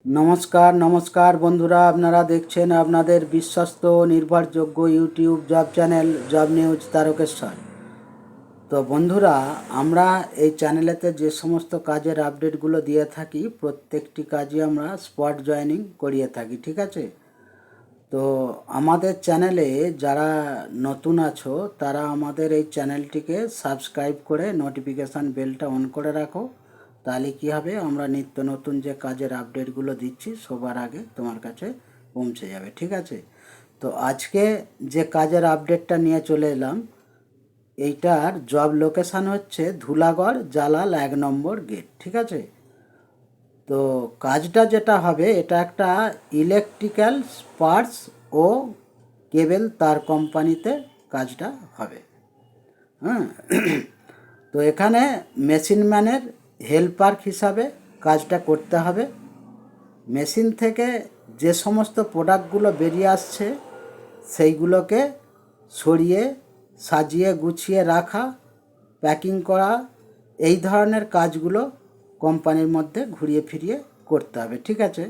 নমস্কার নমস্কার বন্ধুরা, আপনারা দেখছেন আপনাদের বিশ্বস্ত নির্ভরযোগ্য YouTube job channel job news Tarakeswar. তো বন্ধুরা, আমরা এই চ্যানেলেতে যে সমস্ত কাজের আপডেটগুলো দিয়ে থাকি প্রত্যেকটি কাজই আমরা স্পট জয়েনিং করিয়ে থাকি, ঠিক আছে? তো আমাদের চ্যানেলে যারা নতুন আছো তারা আমাদের এই চ্যানেলটিকে সাবস্ক্রাইব করে নোটিফিকেশান বেলটা অন করে রাখো। তাহলে কী হবে, আমরা নিত্য নতুন যে কাজের আপডেটগুলো দিচ্ছি সবার আগে তোমার কাছে পৌঁছে যাবে, ঠিক আছে? তো আজকে যে কাজের আপডেটটা নিয়ে চলে এলাম, এইটার জব লোকেশান হচ্ছে ধুলাগড় জালাল 1 নম্বর গেট, ঠিক আছে? তো কাজটা যেটা হবে, এটা একটা ইলেকট্রিক্যাল পার্টস ও কেবল তার কোম্পানিতে কাজটা হবে। হ্যাঁ, তো এখানে মেশিন ম্যানের হেল্পার হিসাবে কাজটা করতে হবে। মেশিন থেকে যে সমস্ত প্রোডাক্টগুলো বেরিয়ে আসছে সেইগুলোকে সরিয়ে সাজিয়ে গুছিয়ে রাখা, প্যাকিং করা, এই ধরনের কাজগুলো কোম্পানির মধ্যে ঘুরিয়ে ফিরিয়ে করতে হবে, ঠিক আছে?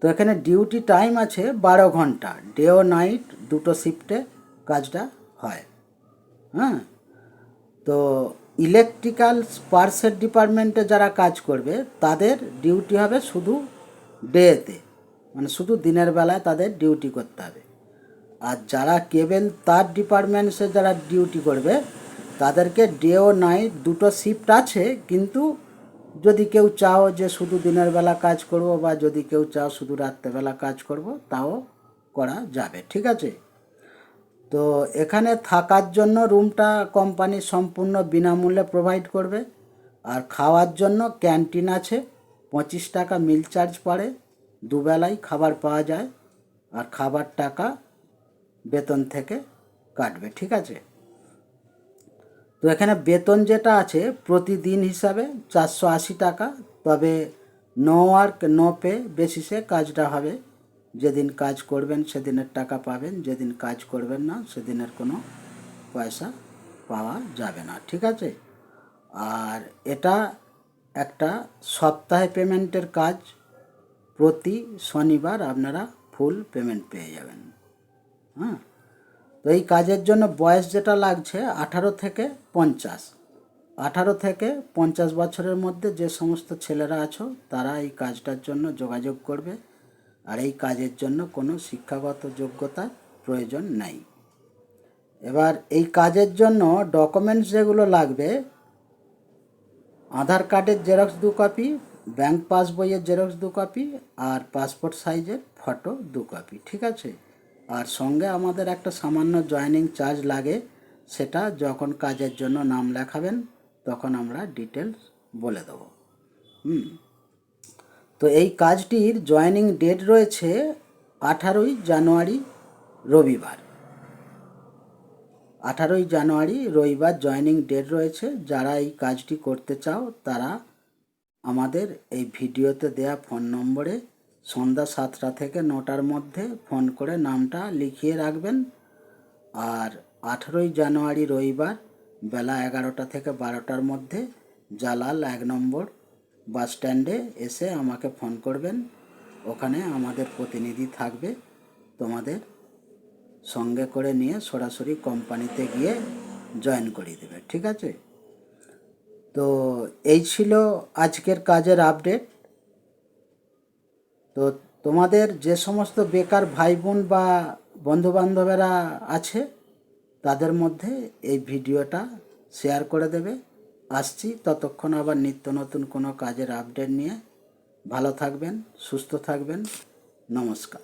তো এখানে ডিউটি টাইম আছে 12 ঘন্টা, ডে ও নাইট দুটো শিফটে কাজটা হয়। হ্যাঁ, তো ইলেকট্রিক্যাল পার্টসের ডিপার্টমেন্টে যারা কাজ করবে তাদের ডিউটি হবে শুধু ডেতে, মানে শুধু দিনের বেলায় তাদের ডিউটি করতে হবে। আর যারা কেবল তার ডিপার্টমেন্টসে যারা ডিউটি করবে তাদেরকে ডে ও নাইট দুটো শিফট আছে, কিন্তু যদি কেউ চাও যে শুধু দিনের বেলা কাজ করব বা যদি কেউ চাও শুধু রাত্রেবেলা কাজ করব, তাও করা যাবে, ঠিক আছে? তো এখানে থাকার জন্য রুমটা কোম্পানি সম্পূর্ণ বিনামূল্যে প্রোভাইড করবে। আর খাওয়ার জন্য ক্যান্টিন আছে, 25 টাকা মিল চার্জ পড়ে, দুবেলাই খাবার পাওয়া যায়। আর খাবার টাকা বেতন থেকে কাটবে, ঠিক আছে? তো এখানে বেতন যেটা আছে প্রতিদিন হিসাবে 480 টাকা, তবে নো ওয়ার্ক নো পে বেসিসে কাজটা হবে। যেদিন কাজ করবেন সেদিনের টাকা পাবেন, যেদিন কাজ করবেন না সেদিনের কোনো পয়সা পাওয়া যাবে না, ঠিক আছে? আর এটা একটা সপ্তাহে পেমেন্টের কাজ, প্রতি শনিবার আপনারা ফুল পেমেন্ট পেয়ে যাবেন। হ্যাঁ, তো এই কাজের জন্য বয়স যেটা লাগছে 18 থেকে 50, 18 থেকে 50 বছরের মধ্যে যে সমস্ত ছেলেরা আছো তারা এই কাজটার জন্য যোগাযোগ করবে। আর এই কাজের জন্য কোনো শিক্ষাগত যোগ্যতার প্রয়োজন নেই। এবার এই কাজের জন্য ডকুমেন্টস যেগুলো লাগবে, আধার কার্ডের জেরক্স 2 কপি, ব্যাংক পাসবইয়ের জেরক্স 2 কপি, আর পাসপোর্ট সাইজের ফটো 2 কপি, ঠিক আছে? আর সঙ্গে আমাদের একটা সামান্য জয়েনিং চার্জ লাগে, সেটা যখন কাজের জন্য নাম লেখাবেন তখন আমরা ডিটেলস বলে দেবো। তো এই কাজটির জয়েনিং ডেট রয়েছে 18 জানুয়ারি রবিবার। 18 জানুয়ারি রবিবার জয়েনিং ডেট রয়েছে। যারা এই কাজটি করতে চাও তারা আমাদের এই ভিডিওতে দেয়া ফোন নম্বরে সন্ধ্যা 7টা থেকে 9টার মধ্যে ফোন করে নামটা লিখিয়ে রাখবেন। আর 18 জানুয়ারি রবিবার বেলা 11টা থেকে 12টার মধ্যে জালাল 1 নম্বর বাস স্ট্যান্ডে এসে আমাকে ফোন করবেন। ওখানে আমাদের প্রতিনিধি থাকবে, তোমাদের সঙ্গে করে নিয়ে সরাসরি কোম্পানিতে গিয়ে জয়েন করিয়ে দেবে, ঠিক আছে? তো এই ছিল আজকের কাজের আপডেট। তো তোমাদের যে সমস্ত বেকার ভাই বোন বা বন্ধুবান্ধবেরা আছে তাদের মধ্যে এই ভিডিওটা শেয়ার করে দেবে। আসছি ততক্ষণ আবার নিত্য নতুন কোনো কাজের আপডেট নিয়ে। ভালো থাকবেন, সুস্থ থাকবেন, নমস্কার।